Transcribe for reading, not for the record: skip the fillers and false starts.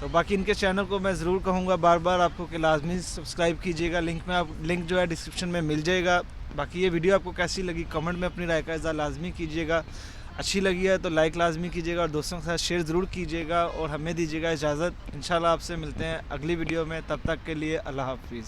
तो बाकी इनके चैनल को मैं ज़रूर कहूँगा बार बार आपको कि लाजमी सब्सक्राइब कीजिएगा, लिंक जो है डिस्क्रिप्शन में मिल जाएगा। बाकी ये वीडियो आपको कैसी लगी कमेंट में अपनी राय का इज़हार लाजमी कीजिएगा, अच्छी लगी है तो लाइक लाजमी कीजिएगा और दोस्तों के साथ शेयर ज़रूर कीजिएगा और हमें दीजिएगा इजाज़त। इंशाल्लाह आपसे मिलते हैं अगली वीडियो में, तब तक के लिए अल्लाह हाफिज़।